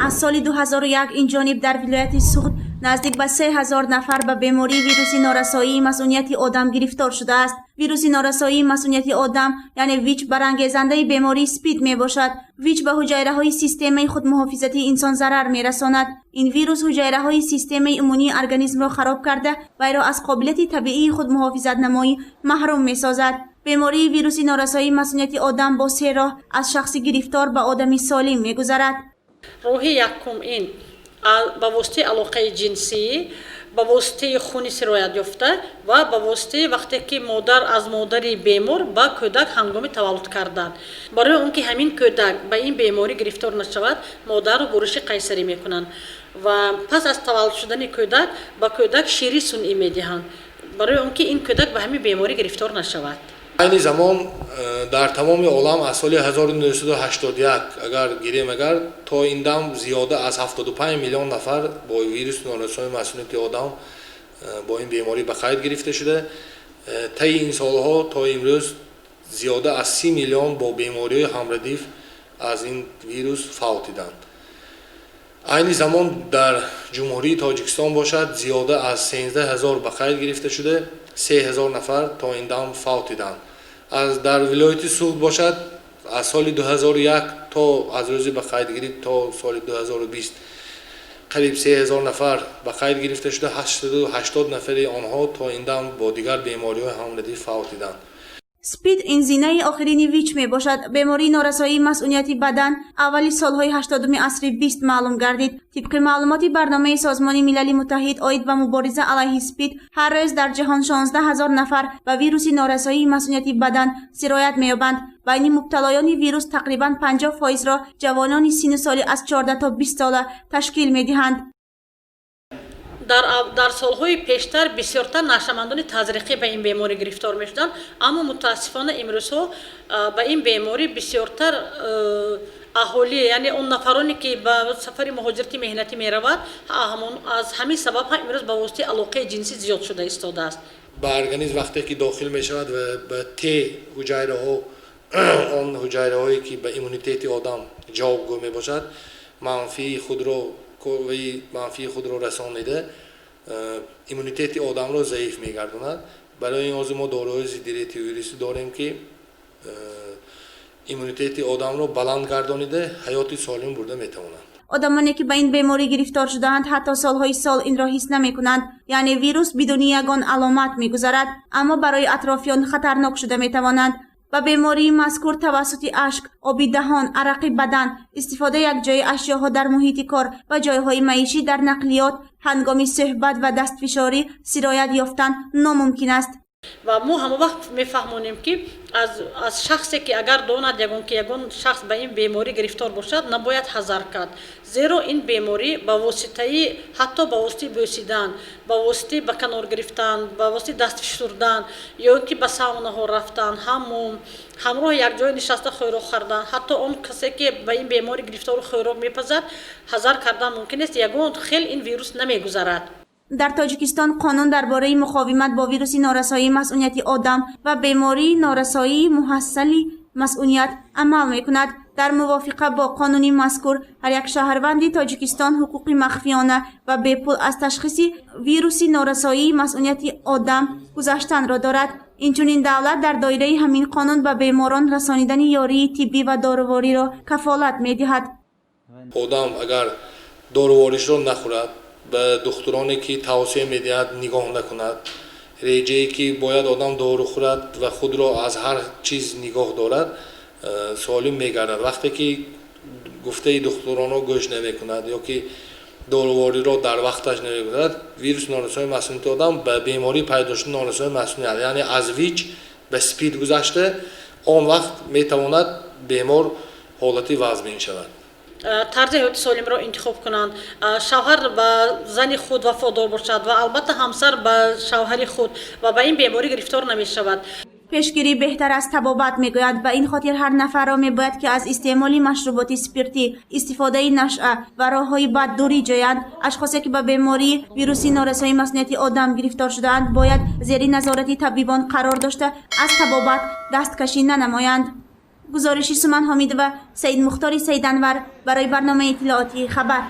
از سال 2001 این جانب در ولایت سوخت نزدیک به 3000 نفر به بیماری ویروس نارسایی مسئولیت آدم گرفتار شده است. ویروس نارسایی مسئولیت آدم یعنی ویچ برانگیزنده بیماری اسپید می باشد. ویچ به حجره های سیستم خود محافظتی انسان ضرر می رساند. این ویروس حجره های سیستم ایمنی ارگانیسم را خراب کرده و او را از قابلیت طبیعی خود محافظت نمایی محروم می سازد. بیماری ویروس نارسایی مسئولیت آدم با 3 راه از شخص گرفتار به آدمی سالم می گذرد. راه یکم این با واسطه علاقه جنسی، با واسطه خون سرایت یافته و با واسطه وقتی که مادر از مادری بیمار با کودک هنگام تولد کردن. برای اون که همین کودک به این بیماری گرفتار نشود، مادر رو گروش قیصری میکنن و پس از تولد شدن کودک با کودک شیری سنئی میدهند برای اون که این کودک به همین بیماری گرفتار نشود. این زمان در تمام عالم از سال 1981 اگر گیریم تا این دم زیاده از 75 میلیون نفر با ویروس نارسایی مسئولیت آدم با این بیماری به قید گرفته شده. طی این سالها تا امروز زیاده از 30 میلیون با بیماری همردیف از این ویروس فوت دیدند. این زمان در جمهوری تاجیکستان باشد زیاده از 13000 به قید گرفته شده، 3000 نفر تا این دم فوت دیدند. از در ولایت سوخت باشد از سال 2001 تا از روز به قید گیری تا سال 2020 قریب 3000 نفر به قید گرفته شده، 80 نفر آنها تا این دم با دیگر بیماری‌های همردیف فوت دیدند. اسپید این زینه آخرین ویچ می باشد. بیماری نارسایی مسئولیتی بدن اولی سالهای 80 عصر 20 معلوم گردید. طبق معلومات برنامه سازمان ملل متحد آید به مبارزه علیه اسپید هر روز در جهان 16000 نفر به ویروس نارسایی مسئولیتی بدن سرایت می‌یابند. بین مبتلایان ویروس تقریباً 50% را جوانان سن سالی از 14 تا 20 ساله تشکیل می‌دهند. در سالهای پیشتر بسیارتر نقشمندان تزریقی به این بیماری گرفتار می‌شدند، اما متاسفانه امروزها به این بیماری بسیارتر اهالی یعنی اون نفرانی که به سفر مهاجرتی مهنتی می‌روند از همین سبب هم امروز به واسطه علاقه جنسی زیاد شده ایستاده است. به ارگانیسم وقتی که داخل می‌شود و به تی حجره‌ها آن حجره‌هایی که به ایمونیته آدم جوابگو می‌باشد منفی خود را رسانیده ایمونیته آدم را ضعیف می‌گرداند. برای این ما داروهای ضد ویروسی داریم که ایمونیته آدم را بلند گردانیده حیات سالم برده می‌توانند. آدمانی که به این بیماری گرفتار شده‌اند حتی سالهای سال این را حس نمی‌کنند، یعنی ویروس بدون یگان علامت می‌گذرد اما برای اطرافیان خطرناک شده می‌توانند. و بیماری مذکور توسط اشک، آب دهان، عرق بدن، استفاده یک جای اشیاءها در محیط کار و جایهای معیشی در نقلیات هنگام صحبت و دستفشاری سرایت یافتن ناممکن است. و ما همه وقت میفهمونیم که از شخصی که اگر داند یگان شخص به این بیماری گرفتار باشد نباید حذر کرد، زیرا این بیماری با واسطه حتی با واسطه بوسیدن، با واسطه به کنار گرفتن، با واسطه دست فشردن یا که به ساونا ها رفتن، همراه یک جای نشسته خوراک خوردن، حتی اون کسی که به این بیماری گرفتار خوراک میپزد حذر کردن ممکن است یگان خیلی این ویروس نمیگذرد. در تاجیکستان قانون درباره مقاومت با ویروس نارسایی مسئولیت آدم و بیماری نارسایی محصلی مسئولیت عمل می‌کند. در موافقت با قانون مذکور هر یک شهروند تاجیکستان حقوق مخفیانه و بی‌پول از تشخیص ویروس نارسایی مسئولیت آدم گذشتن را دارد. اینچنین دولت در دایره همین قانون به بیماران رسانیدن یاری طبی و داروواری را کفالت می‌دهد. آدم اگر داروواریش را نخورد، به دکترانی که توصیه می‌دهد نگاه نکند، ریجه‌ای که باید آدم دارو خورد و خود را از هر چیز نگاه دارد سالم می‌گردد. وقتی که گفته دکتران را گوش نمی‌کند یا که داروواری را در وقتش نمی‌گذارد، ویروس نارسایی مسئولیت آدم به بیماری پیدا شدن نارسایی مسئولیت یعنی از ویچ به اسپید گذشته، آن وقت می‌تواند بیمار حالتی وضع‌بین شود. طرز حیات سالم را انتخاب کنند، شوهر به زن خود وفادار باشد و البته همسر به شوهر خود و به این بیماری گرفتار نمی شود. پیشگیری بهتر از طبابت میگوید و این خاطر هر نفر را میباید که از استعمال مشروبات اسپریتی، استفاده نشعه و راههای بد دوری جویند. اشخاصی که به بیماری ویروس نارسایی مسئولیت آدم گرفتار شده‌اند باید زیر نظارت طبیبان قرار داشته از طبابت دستکشی ننمایند. گزارشی سومن حامید و سید مختار سیدانور برای برنامه اطلاعاتی خبر.